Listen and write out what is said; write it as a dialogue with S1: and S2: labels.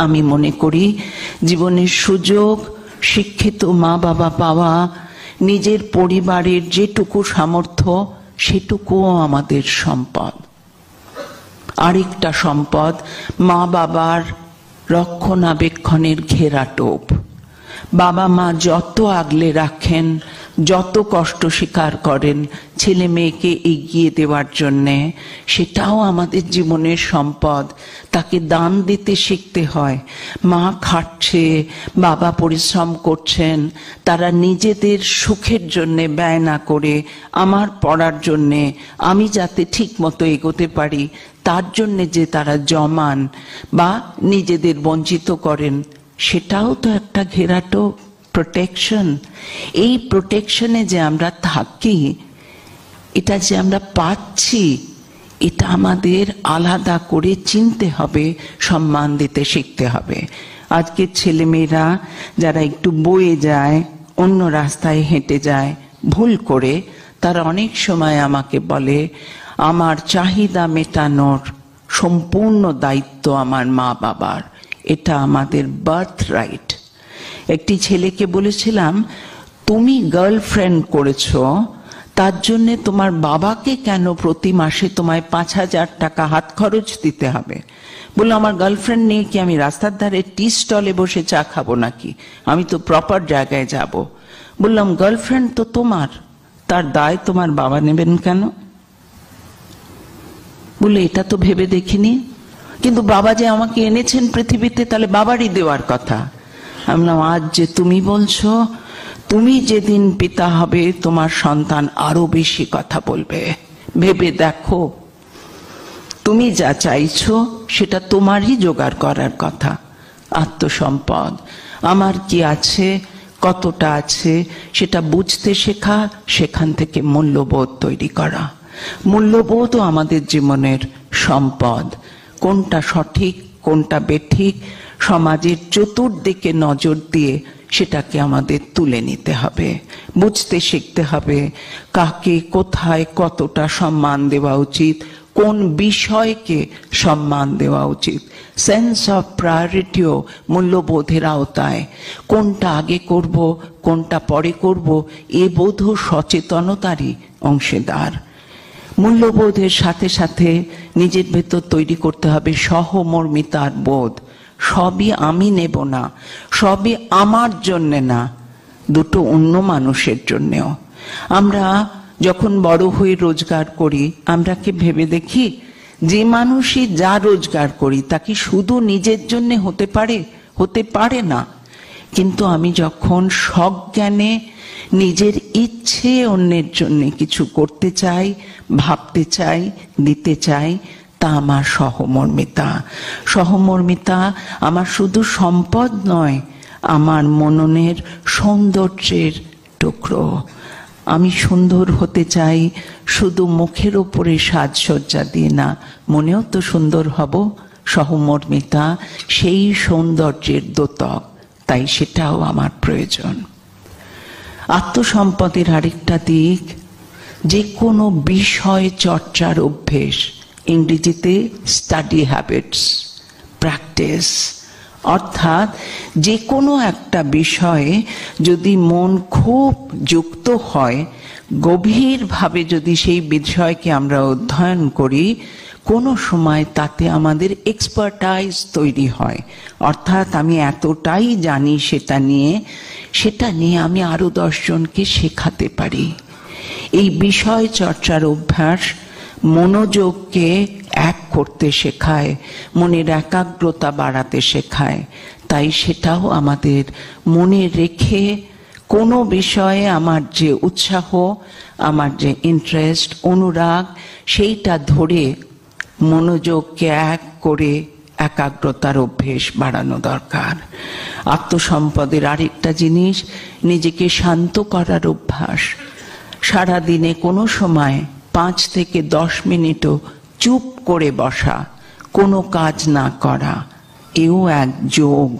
S1: আমি মনে করি জীবনের সুযোগ, শিক্ষিত মা বাবা পাওয়া, নিজের পরিবারের যেটুকু সামর্থ্য সেটুকুও আমাদের সম্পদ। আরেকটা সম্পদ মা বাবার রক্ষণাবেক্ষণের ঘেরাটোপ। বাবা মা যত আগলে রাখেন, যত কষ্ট স্বীকার করেন ছেলে মেয়েকে এগিয়ে দেওয়ার জন্যে, সেটাও আমাদের জীবনের সম্পদ। তাকে দান দিতে শিখতে হয়। মা খাটছে, বাবা পরিশ্রম করছেন, তারা নিজেদের সুখের জন্যে ব্যয় না করে আমার পড়ার জন্যে, আমি যাতে ঠিক মতো এগোতে পারি তার জন্যে যে তারা জমান বা নিজেদের বঞ্চিত করেন, সেটাও তো একটা ঘেরাটো, প্রোটেকশন। এই প্রোটেকশনে যে আমরা থাকি, এটা যে আমরা পাচ্ছি, এটা আমাদের আলাদা করে চিনতে হবে, সম্মান দিতে শিখতে হবে। আজকের ছেলেমেয়েরা যারা একটু বয়ে যায়, অন্য রাস্তায় হেঁটে যায় ভুল করে, তারা অনেক সময় আমাকে বলে আমার চাহিদা মেটানোর সম্পূর্ণ দায়িত্ব আমার মা বাবার, এটা আমাদের বার্থ রাইট। একটি ছেলেকে বলেছিলাম, তুমি গার্লফ্রেন্ড করেছো, তার জন্য তোমার বাবাকে কেন প্রতি মাসে তোমায় 5,000 টাকা হাত খরচ দিতে হবে? বললো, আমার গার্লফ্রেন্ড নিয়ে কি আমি রাস্তার ধারে টি স্টলে বসে চা খাবো নাকি? আমি তো প্রপার জায়গায় যাব। বললাম, গার্লফ্রেন্ড তো তোমার, তার দায় তোমার বাবা নেবেন কেন? বললে, এটা তো ভেবে দেখিনি, কিন্তু বাবা যে আমাকে এনেছেন পৃথিবীতে, তাহলে বাবারই দেওয়ার কথা। আমি বললাম, আজ যে তুমি বলছো, তুমি যেদিন পিতা হবে তোমার সন্তান আরো বেশি কথা বলবে। ভেবে দেখো, তুমি যা চাইছো সেটা তোমারই জোগাড় করার কথা। আত্মসম্পদ, আমার কি আছে, কতটা আছে, সেটা বুঝতে শেখা, সেখান থেকে মূল্যবোধ তৈরি করা। মূল্যবোধও আমাদের জীবনের সম্পদ। কোনটা সঠিক, কোনটা বেঠিক, সমাজের চতুর্দিকে নজর দিয়ে সেটাকে আমাদের তুলে নিতে হবে, বুঝতে শিখতে হবে কাকে কোথায় কতটা সম্মান দেওয়া উচিত, কোন বিষয়কে সম্মান দেওয়া উচিত। সেন্স অফ প্রায়োরিটিও মূল্যবোধের আওতায়। কোনটা আগে করব, কোনটা পরে করব, এ বোধও সচেতনতারই অংশীদার। মূল্যবোধের সাথে সাথে নিজের ভেতর তৈরি করতে হবে সহমর্মিতার বোধ। সবই আমি নেব না, সবই আমার জন্যে না, দুটো অন্য মানুষের জন্যেও। আমরা যখন বড় হয়ে রোজগার করি, আমরা কি ভেবে দেখি যে মানুষই যা রোজগার করি তা কি শুধু নিজের জন্যে হতে পারে? হতে পারে না। কিন্তু আমি যখন সজ্ঞানে নিজের ইচ্ছে অন্যের জন্য কিছু করতে চাই, ভাবতে চাই, দিতে চাই, তা আমার সহমর্মিতা। সহমর্মিতা আমার শুধু সম্পদ নয়, আমার মননের সৌন্দর্যের টুকরো। আমি সুন্দর হতে চাই শুধু মুখের ওপরে সাজসজ্জা দিয়ে না, মনেও তো সুন্দর হব। সহমর্মিতা সেই সৌন্দর্যের দ্যোতক, তাই সেটাও আমার প্রয়োজন। আত্মসম্পদের আরেকটা দিক, যে কোনো বিষয় চর্চার অভ্যেস, ইংরেজিতে স্টাডি হ্যাবিটস, প্র্যাকটিস। অর্থাৎ যে কোনো একটা বিষয়ে যদি মন খুব যুক্ত হয়, গভীরভাবে যদি সেই বিষয়কে আমরা অধ্যয়ন করি, কোনো সময় তাতে আমাদের এক্সপার্টাইজ তৈরি হয়। অর্থাৎ আমি এতটাই জানি সেটা নিয়ে আমি আরো 10 জনকে শেখাতে পারি। এই বিষয় চর্চার অভ্যাস মনোযোগকে এক করতে শেখায়, মনের একাগ্রতা বাড়াতে শেখায়। তাই সেটাও আমাদের মনে রেখে কোনো বিষয়ে আমার যে উৎসাহ, আমার যে ইন্টারেস্ট, অনুরাগ, সেইটা ধরে মনোযোগকে এক করে একাগ্রতার অভ্যেস বাড়ানো দরকার। আত্মসম্পদের আরেকটা জিনিস, নিজেকে শান্ত করার অভ্যাস। সারাদিনে কোনো সময় 5 থেকে 10 মিনিটও চুপ করে বসা, কোনো কাজ না করা, এও এক যোগ।